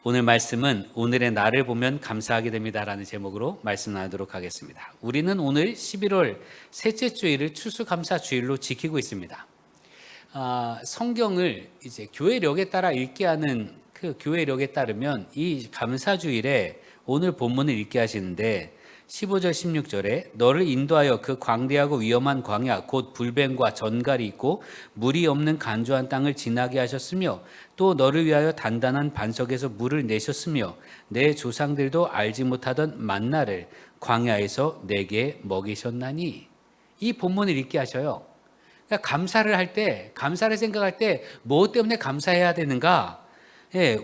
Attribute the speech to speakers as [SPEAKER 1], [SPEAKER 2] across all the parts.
[SPEAKER 1] 오늘 말씀은 오늘의 나를 보면 감사하게 됩니다라는 제목으로 말씀 나누도록 하겠습니다. 우리는 오늘 11월 셋째 주일을 추수감사주일로 지키고 있습니다. 성경을 이제 교회력에 따라 읽게 하는 그 교회력에 따르면 이 감사주일에 오늘 본문을 읽게 하시는데 15절 16절에 너를 인도하여 그 광대하고 위험한 광야 곧 불뱀과 전갈이 있고 물이 없는 간조한 땅을 지나게 하셨으며 또 너를 위하여 단단한 반석에서 물을 내셨으며 내 조상들도 알지 못하던 만나를 광야에서 내게 먹이셨나니. 이 본문을 읽게 하셔요. 그러니까 감사를 할 때, 감사를 생각할 때 뭐 때문에 감사해야 되는가?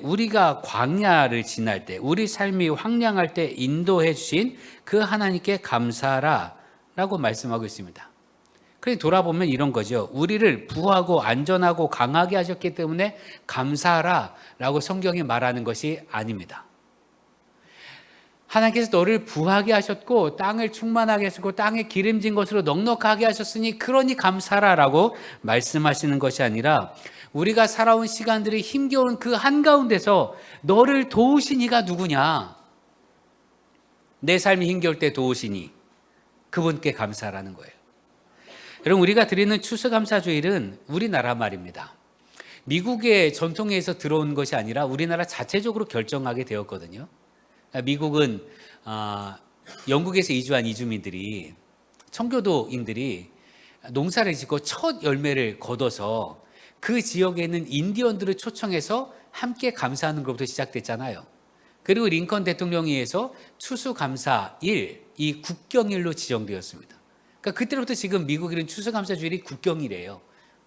[SPEAKER 1] 우리가 광야를 지날 때, 우리 삶이 황량할 때 인도해 주신 그 하나님께 감사라라고 말씀하고 있습니다. 그래서 돌아보면 이런 거죠. 우리를 부하고 안전하고 강하게 하셨기 때문에 감사하라라고 성경이 말하는 것이 아닙니다. 하나님께서 너를 부하게 하셨고 땅을 충만하게 하시고 땅에 기름진 것으로 넉넉하게 하셨으니 그러니 감사라라고 말씀하시는 것이 아니라 우리가 살아온 시간들이 힘겨운 그 한가운데서 너를 도우신 이가 누구냐? 내 삶이 힘겨울 때 도우신 이, 그분께 감사라는 거예요. 여러분, 우리가 드리는 추수감사주일은 우리나라 말입니다. 미국의 전통에 의해서 들어온 것이 아니라 우리나라 자체적으로 결정하게 되었거든요. 미국은 영국에서 이주한 이주민들이, 청교도인들이 농사를 짓고 첫 열매를 거둬서 그 지역에 있는 인디언들을 초청해서 함께 감사하는 것부터 시작됐잖아요. 그리고 링컨 대통령에 의해서 추수감사일, 이 국경일로 지정되었습니다. 그러니까 그때부터 지금 미국에는 추수감사주일이 국경이래요.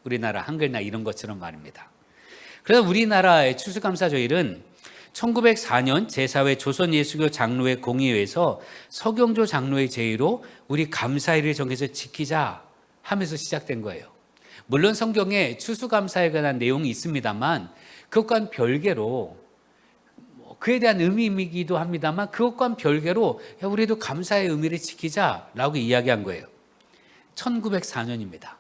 [SPEAKER 1] 우리나라 한글날 이런 것처럼 말입니다. 그래서 우리나라의 추수감사주일은 1904년 제4회 조선예수교 장로회 공의회에서 서경조 장로의 제의로 우리 감사일을 정해서 지키자 하면서 시작된 거예요. 물론 성경에 추수감사에 관한 내용이 있습니다만 그것과는 별개로, 그에 대한 의미이기도 합니다만 그것과는 별개로 우리도 감사의 의미를 지키자라고 이야기한 거예요. 1904년입니다.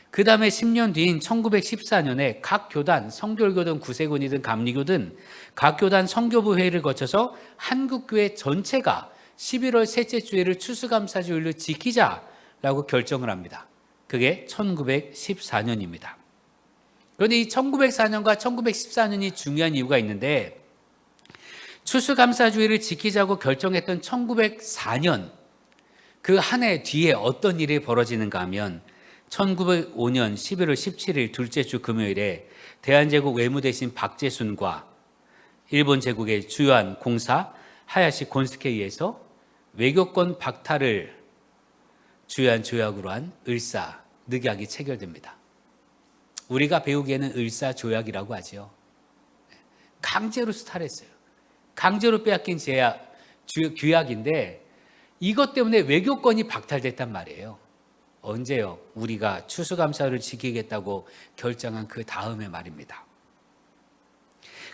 [SPEAKER 1] 그 다음에 10년 뒤인 1914년에 각 교단, 성결교든 구세군이든 감리교든 각 교단 성교부 회의를 거쳐서 한국교회 전체가 11월 셋째 주일을 추수감사주일로 지키자라고 결정을 합니다. 그게 1914년입니다. 그런데 이 1904년과 1914년이 중요한 이유가 있는데 추수감사주일을 지키자고 결정했던 1904년 그 한 해 뒤에 어떤 일이 벌어지는가 하면 1905년 11월 17일 둘째 주 금요일에 대한제국 외무대신 박재순과 일본 제국의 주요한 공사 하야시 곤스케에 의해서 외교권 박탈을 주요한 조약으로 한 을사늑약이 체결됩니다. 우리가 배우기에는 을사조약이라고 하죠. 강제로 수탈했어요. 강제로 빼앗긴 규약인데 이것 때문에 외교권이 박탈됐단 말이에요. 언제요? 우리가 추수감사를 지키겠다고 결정한 그 다음에 말입니다.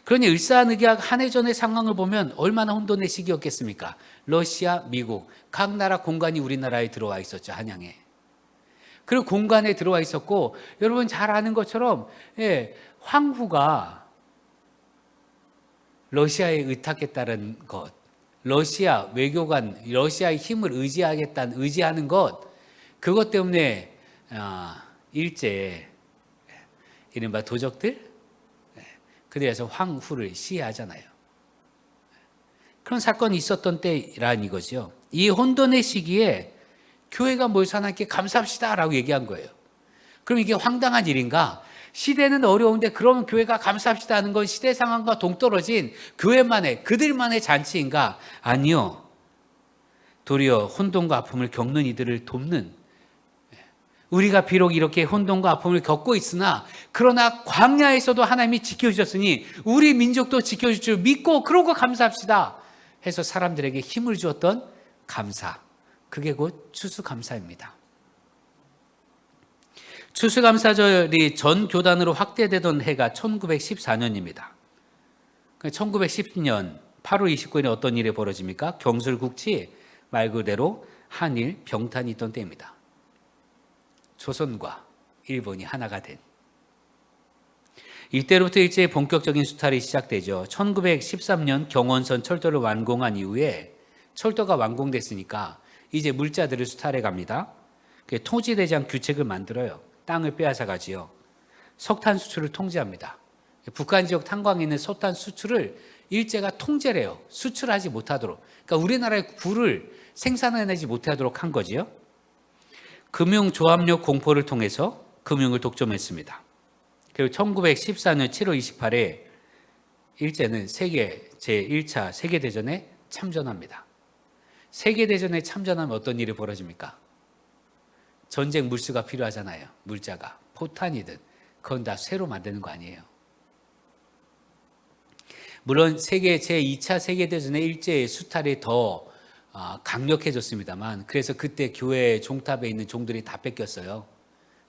[SPEAKER 1] 그러니 을사늑약 한 해 전의 상황을 보면 얼마나 혼돈의 시기였겠습니까? 러시아, 미국, 각 나라 공간이 우리나라에 들어와 있었죠. 한양에. 그리고 공간에 들어와 있었고 여러분 잘 아는 것처럼 황후가 러시아에 의탁했다는 것, 러시아 외교관, 러시아의 힘을 의지하는 것, 그것 때문에 일제 이른바 도적들 그들에서 황후를 시해하잖아요. 그런 사건이 있었던 때란 이거죠. 이 혼돈의 시기에 교회가 모여서 하나님께 감사합시다라고 얘기한 거예요. 그럼 이게 황당한 일인가? 시대는 어려운데 그러면 교회가 감사합시다 하는 건 시대 상황과 동떨어진 교회만의, 그들만의 잔치인가? 아니요. 도리어 혼돈과 아픔을 겪는 이들을 돕는, 우리가 비록 이렇게 혼돈과 아픔을 겪고 있으나 그러나 광야에서도 하나님이 지켜주셨으니 우리 민족도 지켜줄 줄 믿고 그러고 감사합시다 해서 사람들에게 힘을 주었던 감사, 그게 곧 추수감사입니다. 추수감사절이 전 교단으로 확대되던 해가 1914년입니다. 1910년 8월 29일에 어떤 일이 벌어집니까? 경술국치, 말 그대로 한일 병탄이 있던 때입니다. 조선과 일본이 하나가 된. 이때로부터 일제의 본격적인 수탈이 시작되죠. 1913년 경원선 철도를 완공한 이후에 철도가 완공됐으니까 이제 물자들을 수탈해 갑니다. 토지대장 규칙을 만들어요. 땅을 빼앗아 가지요. 석탄 수출을 통제합니다. 북한 지역 탄광에 있는 석탄 수출을 일제가 통제를 해요. 수출하지 못하도록. 그러니까 우리나라의 굴을 생산해내지 못하도록 한 거지요. 금융조합력 공포를 통해서 금융을 독점했습니다. 그리고 1914년 7월 28일에 일제는 제1차 세계대전에 참전합니다. 세계대전에 참전하면 어떤 일이 벌어집니까? 전쟁 물수가 필요하잖아요. 물자가. 포탄이든 그건 다 새로 만드는 거 아니에요. 물론 제2차 세계대전의 일제의 수탈이 더 강력해졌습니다만, 그래서 그때 교회 종탑에 있는 종들이 다 뺏겼어요.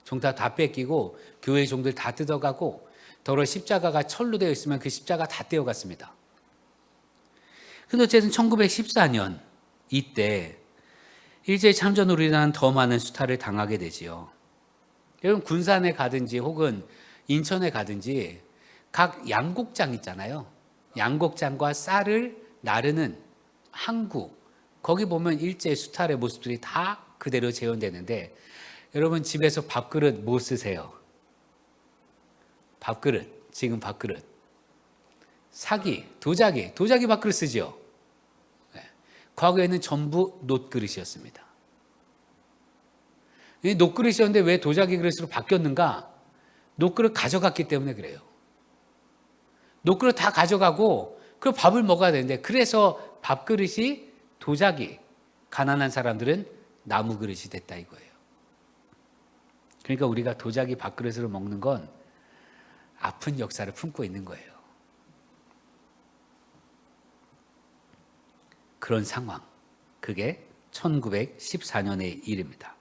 [SPEAKER 1] 종탑 다 뺏기고 교회 종들 다 뜯어가고, 더러 십자가가 철로 되어 있으면 그 십자가 다 떼어갔습니다. 근데 어쨌든 1914년 이때 일제의 참전으로 우리나라는 더 많은 수탈을 당하게 되지요. 여러분, 군산에 가든지 혹은 인천에 가든지 각 양곡장 있잖아요. 양곡장과 쌀을 나르는 항구, 거기 보면 일제의 수탈의 모습들이 다 그대로 재현되는데, 여러분 집에서 밥그릇 뭐 쓰세요? 밥그릇, 지금 밥그릇. 사기, 도자기 밥그릇 쓰죠. 네. 과거에는 전부 놋그릇이었습니다. 이 놋그릇이었는데 왜 도자기 그릇으로 바뀌었는가? 놋그릇 가져갔기 때문에 그래요. 놋그릇 다 가져가고 그 밥을 먹어야 되는데, 그래서 밥그릇이 도자기, 가난한 사람들은 나무 그릇이 됐다 이거예요. 그러니까 우리가 도자기 밥그릇으로 먹는 건 아픈 역사를 품고 있는 거예요. 그런 상황, 그게 1914년의 일입니다.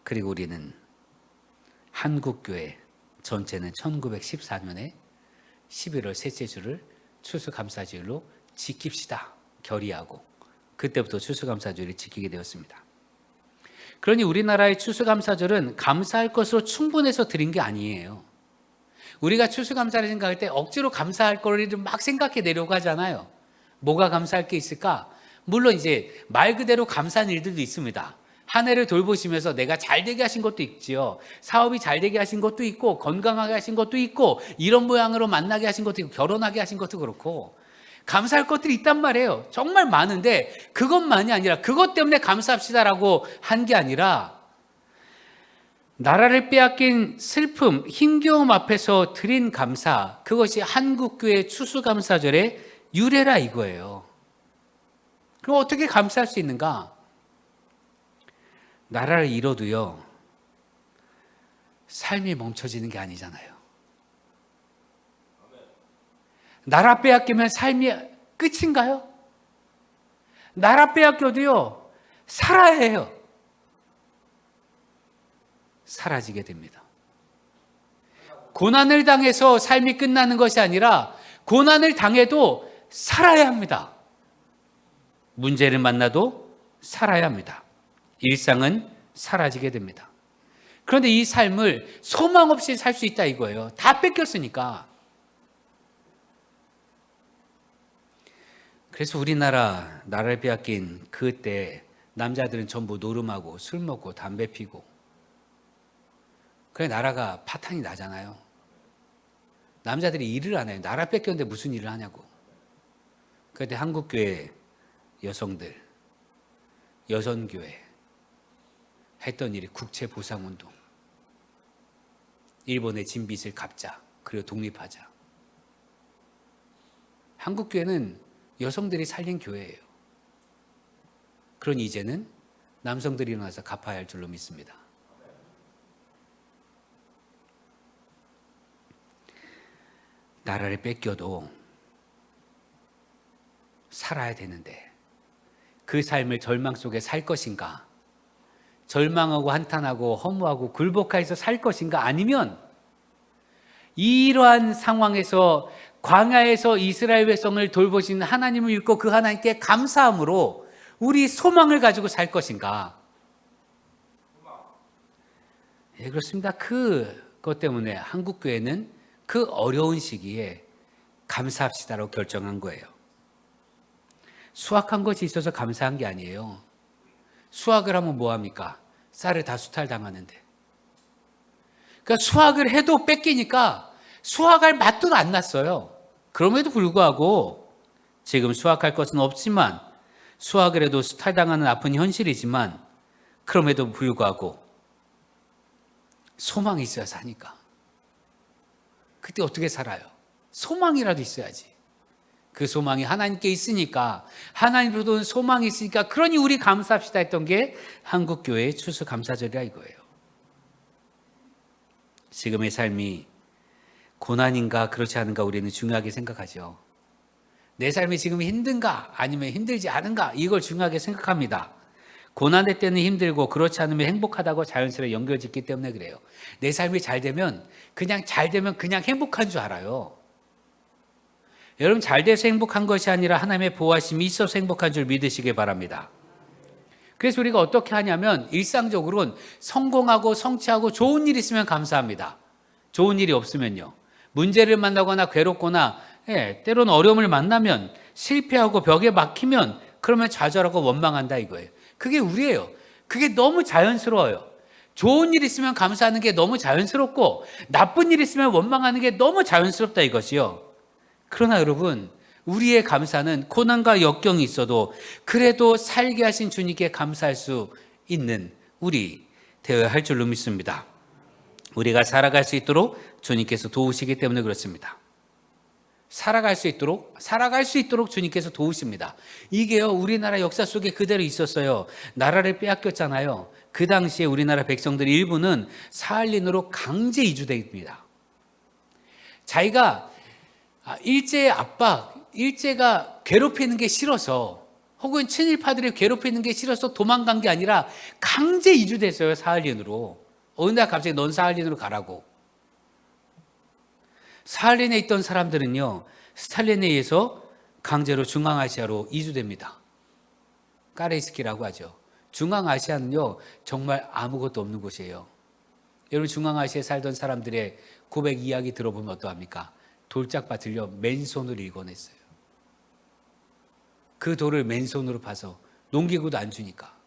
[SPEAKER 1] 그리고 우리는 한국교회 전체는 1914년에 11월 셋째 주를 추수감사주일로 지킵시다 결의하고, 그때부터 추수감사주일을 지키게 되었습니다. 그러니 우리나라의 추수감사절은 감사할 것으로 충분해서 드린 게 아니에요. 우리가 추수감사를 생각할 때 억지로 감사할 거를 막 생각해 내려고 하잖아요. 뭐가 감사할 게 있을까? 물론 이제 말 그대로 감사한 일들도 있습니다. 한 해를 돌보시면서 내가 잘 되게 하신 것도 있지요. 사업이 잘 되게 하신 것도 있고, 건강하게 하신 것도 있고, 이런 모양으로 만나게 하신 것도 있고, 결혼하게 하신 것도 그렇고, 감사할 것들이 있단 말이에요. 정말 많은데 그것만이 아니라, 그것 때문에 감사합시다라고 한 게 아니라, 나라를 빼앗긴 슬픔, 힘겨움 앞에서 드린 감사, 그것이 한국교회 추수감사절의 유래라 이거예요. 그럼 어떻게 감사할 수 있는가? 나라를 잃어도요, 삶이 멈춰지는 게 아니잖아요. 나라 빼앗기면 삶이 끝인가요? 나라 빼앗겨도요, 살아야 해요. 사라지게 됩니다. 고난을 당해서 삶이 끝나는 것이 아니라, 고난을 당해도 살아야 합니다. 문제를 만나도 살아야 합니다. 일상은 사라지게 됩니다. 그런데 이 삶을 소망 없이 살 수 있다 이거예요. 다 뺏겼으니까. 그래서 나라를 빼앗긴 그때 남자들은 전부 노름하고 술 먹고 담배 피고, 그래 나라가 파탄이 나잖아요. 남자들이 일을 안 해요. 나라 뺏겼는데 무슨 일을 하냐고. 그때 한국교회 여성들, 여선교회 했던 일이 국채보상운동, 일본의 진 빚을 갚자, 그리고 독립하자. 한국교회는 여성들이 살린 교회예요. 그러니 이제는 남성들이 일어나서 갚아야 할 줄로 믿습니다. 나라를 뺏겨도 살아야 되는데, 그 삶을 절망 속에 살 것인가? 절망하고 한탄하고 허무하고 굴복해서 살 것인가? 아니면 이러한 상황에서, 광야에서 이스라엘 백성을 돌보시는 하나님을 믿고 그 하나님께 감사함으로 우리 소망을 가지고 살 것인가? 예, 그렇습니다. 그 그것 때문에 한국교회는 그 어려운 시기에 감사합시다라고 결정한 거예요. 수확한 것이 있어서 감사한 게 아니에요. 수확을 하면 뭐합니까? 쌀을 다 수탈당하는데. 그러니까 수확을 해도 뺏기니까 수확할 맛도 안 났어요. 그럼에도 불구하고 지금 수확할 것은 없지만 수확을 해도 수탈당하는 아픈 현실이지만 그럼에도 불구하고 소망이 있어야 사니까. 그때 어떻게 살아요? 소망이라도 있어야지. 그 소망이 하나님께 있으니까, 하나님으로도 소망이 있으니까, 그러니 우리 감사합시다 했던 게 한국교회의 추수감사절이라 이거예요. 지금의 삶이 고난인가 그렇지 않은가 우리는 중요하게 생각하죠. 내 삶이 지금 힘든가 아니면 힘들지 않은가 이걸 중요하게 생각합니다. 고난될 때는 힘들고 그렇지 않으면 행복하다고 자연스레 연결짓기 때문에 그래요. 내 삶이 잘 되면 그냥 행복한 줄 알아요. 여러분, 잘 돼서 행복한 것이 아니라 하나님의 보호하심이 있어서 행복한 줄 믿으시기 바랍니다. 그래서 우리가 어떻게 하냐면 일상적으로는 성공하고 성취하고 좋은 일 있으면 감사합니다. 좋은 일이 없으면요, 문제를 만나거나 괴롭거나 때로는 어려움을 만나면 실패하고 벽에 막히면 그러면 좌절하고 원망한다 이거예요. 그게 우리예요. 그게 너무 자연스러워요. 좋은 일 있으면 감사하는 게 너무 자연스럽고 나쁜 일 있으면 원망하는 게 너무 자연스럽다 이것이요. 그러나 여러분, 우리의 감사는 고난과 역경이 있어도 그래도 살게 하신 주님께 감사할 수 있는 우리 되어야 할 줄로 믿습니다. 우리가 살아갈 수 있도록 주님께서 도우시기 때문에 그렇습니다. 살아갈 수 있도록 주님께서 도우십니다. 이게요, 우리나라 역사 속에 그대로 있었어요. 나라를 빼앗겼잖아요. 그 당시에 우리나라 백성들 일부는 사할린으로 강제 이주됩니다. 자기가 일제의 압박, 일제가 괴롭히는 게 싫어서, 혹은 친일파들이 괴롭히는 게 싫어서 도망간 게 아니라 강제 이주됐어요. 사할린으로. 어느 날 갑자기 넌 사할린으로 가라고. 사할린에 있던 사람들은요, 스탈린에 의해서 강제로 중앙아시아로 이주됩니다. 까레이스키라고 하죠. 중앙아시아는요, 정말 아무것도 없는 곳이에요. 여러분, 중앙아시아에 살던 사람들의 고백 이야기 들어보면 어떠합니까? 돌짝밭을요, 맨손으로 일궈냈어요. 그 돌을 맨손으로 파서, 농기구도 안 주니까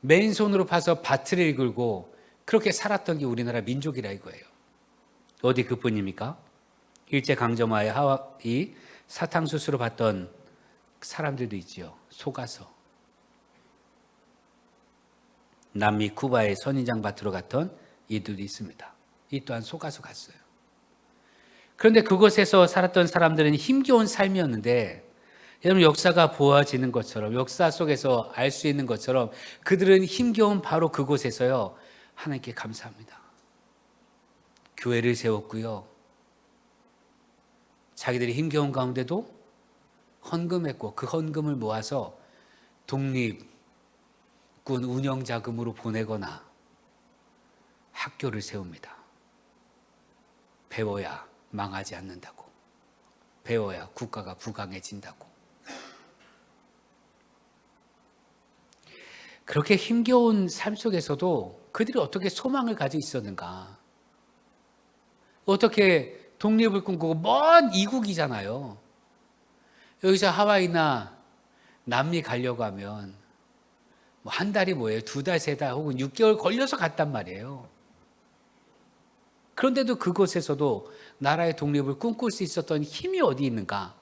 [SPEAKER 1] 맨손으로 파서 밭을 일굴고 그렇게 살았던 게 우리나라 민족이라 이거예요. 어디 그뿐입니까? 일제강점하에 이 사탕수수로 봤던 사람들도 있지요. 속아서. 남미 쿠바의 선인장 밭으로 갔던 이들도 있습니다. 이 또한 속아서 갔어요. 그런데 그곳에서 살았던 사람들은 힘겨운 삶이었는데, 여러분, 역사가 보아지는 것처럼, 역사 속에서 알 수 있는 것처럼 그들은 힘겨운 바로 그곳에서요, 하나님께 감사합니다. 교회를 세웠고요, 자기들이 힘겨운 가운데도 헌금했고 그 헌금을 모아서 독립군 운영 자금으로 보내거나 학교를 세웁니다. 배워야 망하지 않는다고, 배워야 국가가 부강해진다고. 그렇게 힘겨운 삶 속에서도 그들이 어떻게 소망을 가지고 있었는가? 어떻게 독립을 꿈꾸고, 먼 이국이잖아요. 여기서 하와이나 남미 가려고 하면 뭐 한 달이 뭐예요? 2달, 3달 혹은 6개월 걸려서 갔단 말이에요. 그런데도 그곳에서도 나라의 독립을 꿈꿀 수 있었던 힘이 어디 있는가?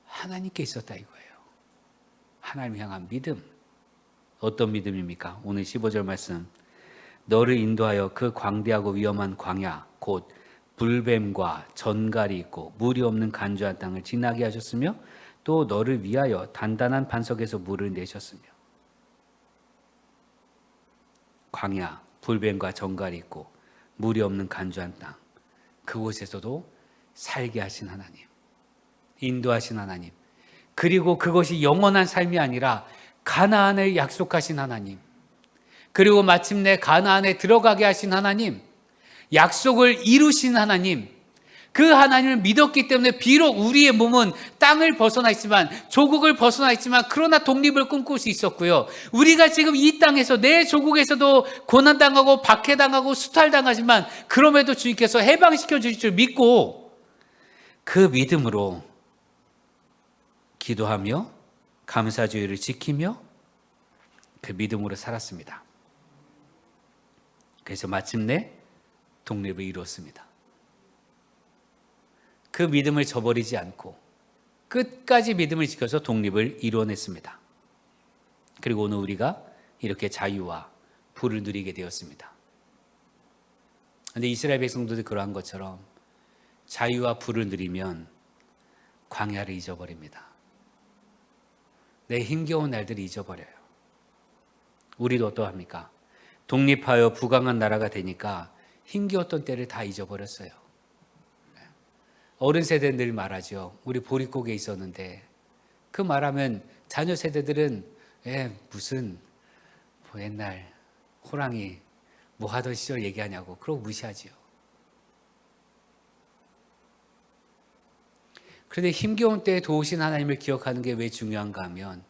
[SPEAKER 1] 하나님께 있었다 이거예요. 하나님 향한 믿음. 어떤 믿음입니까? 오늘 15절 말씀. 너를 인도하여 그 광대하고 위험한 광야 곧 불뱀과 전갈이 있고 물이 없는 간주한 땅을 지나게 하셨으며 또 너를 위하여 단단한 반석에서 물을 내셨으며. 광야, 불뱀과 전갈이 있고 물이 없는 간주한 땅, 그곳에서도 살게 하신 하나님, 인도하신 하나님, 그리고 그것이 영원한 삶이 아니라 가나안을 약속하신 하나님, 그리고 마침내 가나안에 들어가게 하신 하나님, 약속을 이루신 하나님, 그 하나님을 믿었기 때문에 비록 우리의 몸은 땅을 벗어나 있지만, 조국을 벗어나 있지만, 그러나 독립을 꿈꿀 수 있었고요. 우리가 지금 이 땅에서 내 조국에서도 고난당하고 박해당하고 수탈당하지만 그럼에도 주님께서 해방시켜 주실 줄 믿고 그 믿음으로 기도하며 감사주의를 지키며 그 믿음으로 살았습니다. 그래서 마침내 독립을 이루었습니다. 그 믿음을 저버리지 않고 끝까지 믿음을 지켜서 독립을 이루어냈습니다. 그리고 오늘 우리가 이렇게 자유와 부를 누리게 되었습니다. 그런데 이스라엘 백성들도 그러한 것처럼 자유와 부를 누리면 광야를 잊어버립니다. 내 힘겨운 날들을 잊어버려요. 우리도 어떠합니까? 독립하여 부강한 나라가 되니까 힘겨웠던 때를 다 잊어버렸어요. 어른 세대는 늘 말하죠. 우리 보릿고개 있었는데, 그 말하면 자녀 세대들은 무슨 뭐 옛날 호랑이 뭐 하던 시절 얘기하냐고 그러고 무시하지요. 그런데 힘겨운 때에 도우신 하나님을 기억하는 게 왜 중요한가 하면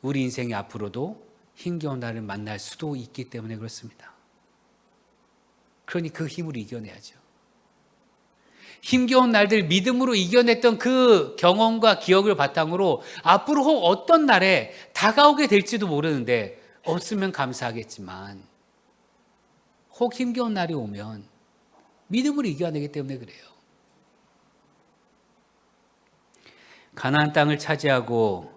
[SPEAKER 1] 우리 인생이 앞으로도 힘겨운 날을 만날 수도 있기 때문에 그렇습니다. 그러니 그 힘으로 이겨내야죠. 힘겨운 날들 믿음으로 이겨냈던 그 경험과 기억을 바탕으로 앞으로 혹 어떤 날에 다가오게 될지도 모르는데, 없으면 감사하겠지만 혹 힘겨운 날이 오면 믿음으로 이겨내기 때문에 그래요. 가나안 땅을 차지하고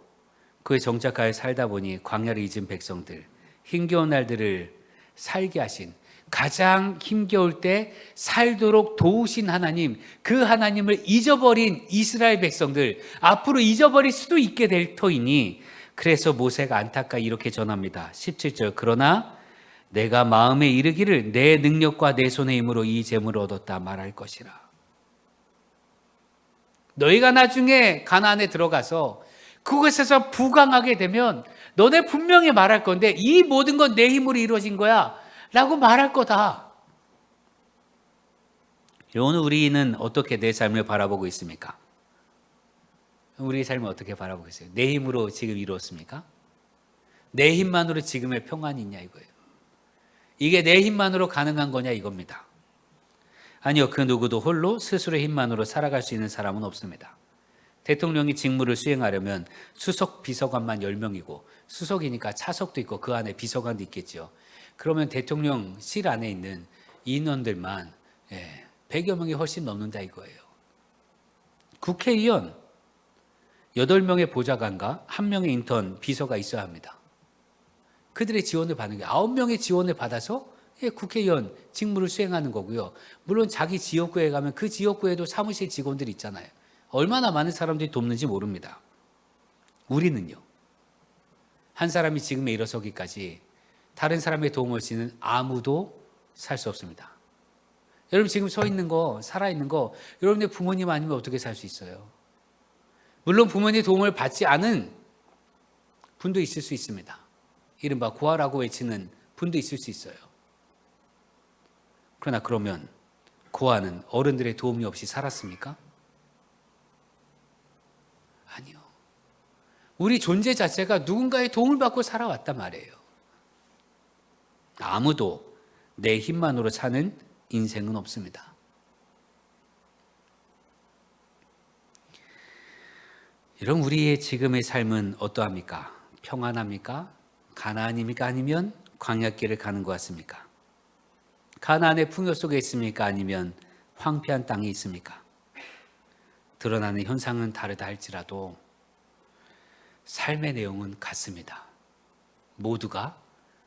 [SPEAKER 1] 그에 정착하여 살다 보니 광야를 잊은 백성들, 힘겨운 날들을 살게 하신, 가장 힘겨울 때 살도록 도우신 하나님, 그 하나님을 잊어버린 이스라엘 백성들, 앞으로 잊어버릴 수도 있게 될 터이니, 그래서 모세가 안타까이 이렇게 전합니다. 17절, 그러나 내가 마음에 이르기를 내 능력과 내 손의 힘으로 이 재물을 얻었다 말할 것이라. 너희가 나중에 가나안에 들어가서 그곳에서 부강하게 되면 너네 분명히 말할 건데, 이 모든 건 내 힘으로 이루어진 거야 라고 말할 거다. 오늘 우리는 어떻게 내 삶을 바라보고 있습니까? 우리 삶을 어떻게 바라보고 있어요? 내 힘으로 지금 이루었습니까? 내 힘만으로 지금의 평안이 있냐 이거예요. 이게 내 힘만으로 가능한 거냐 이겁니다. 아니요, 그 누구도 홀로 스스로의 힘만으로 살아갈 수 있는 사람은 없습니다. 대통령이 직무를 수행하려면 수석 비서관만 10명이고, 수석이니까 차석도 있고 그 안에 비서관도 있겠죠. 그러면 대통령실 안에 있는 인원들만 100여 명이 훨씬 넘는다 이거예요. 국회의원 8명의 보좌관과 1명의 인턴 비서가 있어야 합니다. 그들의 지원을 받는 게 9명의 지원을 받아서 국회의원 직무를 수행하는 거고요. 물론 자기 지역구에 가면 그 지역구에도 사무실 직원들이 있잖아요. 얼마나 많은 사람들이 돕는지 모릅니다. 우리는요, 한 사람이 지금에 일어서기까지 다른 사람의 도움 없이는 아무도 살 수 없습니다. 여러분 지금 서 있는 거, 살아있는 거, 여러분의 부모님 아니면 어떻게 살 수 있어요? 물론 부모님의 도움을 받지 않은 분도 있을 수 있습니다. 이른바 고아라고 외치는 분도 있을 수 있어요. 그러나 그러면 고아는 어른들의 도움이 없이 살았습니까? 아니요. 우리 존재 자체가 누군가의 도움을 받고 살아왔단 말이에요. 아무도 내 힘만으로 사는 인생은 없습니다. 이런 우리의 지금의 삶은 어떠합니까? 평안합니까? 가나안입니까? 아니면 광야길을 가는 것 같습니까? 가나안의 풍요 속에 있습니까? 아니면 황폐한 땅에 있습니까? 드러나는 현상은 다르다 할지라도 삶의 내용은 같습니다. 모두가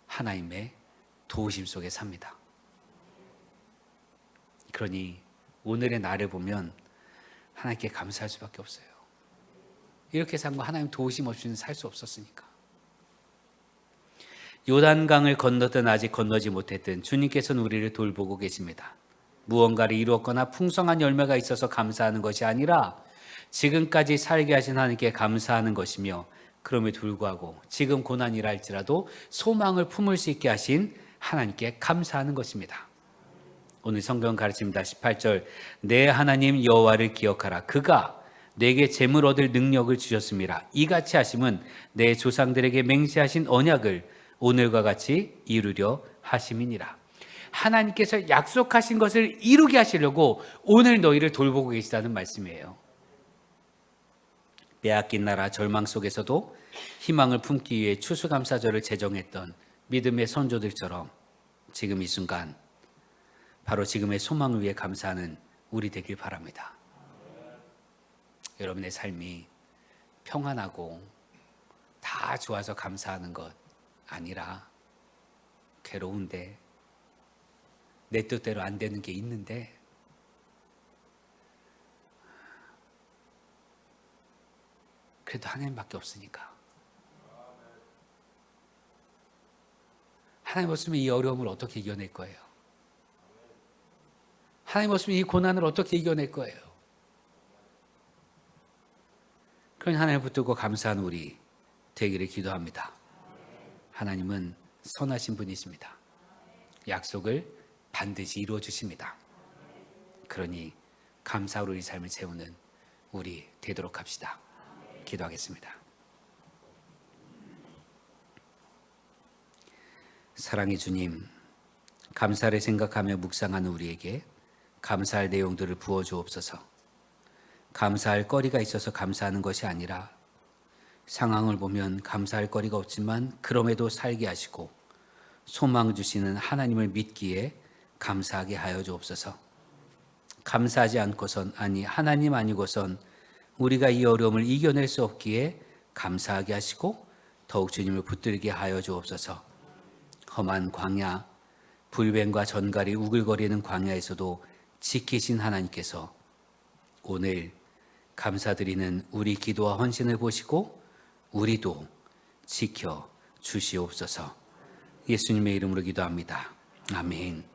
[SPEAKER 1] 하나님의 도우심 속에 삽니다. 그러니 오늘의 나를 보면 하나님께 감사할 수밖에 없어요. 이렇게 산 거 하나님 도우심 없이는 살 수 없었으니까. 요단강을 건너든 아직 건너지 못했든 주님께서는 우리를 돌보고 계십니다. 무언가를 이루었거나 풍성한 열매가 있어서 감사하는 것이 아니라 지금까지 살게 하신 하나님께 감사하는 것이며, 그럼에도 불구하고 지금 고난이라 할지라도 소망을 품을 수 있게 하신 하나님께 감사하는 것입니다. 오늘 성경 가르칩니다. 18절 내 하나님 여호와를 기억하라. 그가 내게 재물 얻을 능력을 주셨습니다. 이같이 하심은 내 조상들에게 맹세하신 언약을 오늘과 같이 이루려 하심이니라. 하나님께서 약속하신 것을 이루게 하시려고 오늘 너희를 돌보고 계시다는 말씀이에요. 빼앗긴 나라 절망 속에서도 희망을 품기 위해 추수감사절을 제정했던 믿음의 선조들처럼 지금 이 순간 바로 지금의 소망을 위해 감사하는 우리 되길 바랍니다. 여러분의 삶이 평안하고 다 좋아서 감사하는 것 아니라 괴로운데 내 뜻대로 안 되는 게 있는데 그래도 하나님밖에 없으니까 하나님 없으면 이 어려움을 어떻게 이겨낼 거예요? 하나님 없으면 이 고난을 어떻게 이겨낼 거예요? 그러니 하나님을 붙들고 감사하는 우리 되기를 기도합니다. 하나님은 선하신 분이십니다. 약속을 반드시 이루어 주십니다. 그러니 감사로 우리 삶을 채우는 우리 되도록 합시다. 기도하겠습니다. 사랑의 주님, 감사를 생각하며 묵상하는 우리에게 감사할 내용들을 부어주옵소서. 감사할 거리가 있어서 감사하는 것이 아니라 상황을 보면 감사할 거리가 없지만 그럼에도 살게 하시고 소망 주시는 하나님을 믿기에 감사하게 하여 주옵소서. 감사하지 않고선 하나님 아니고선 우리가 이 어려움을 이겨낼 수 없기에 감사하게 하시고 더욱 주님을 붙들게 하여 주옵소서. 험한 광야, 불뱀과 전갈이 우글거리는 광야에서도 지키신 하나님께서 오늘 감사드리는 우리 기도와 헌신을 보시고 우리도 지켜 주시옵소서. 예수님의 이름으로 기도합니다. 아멘.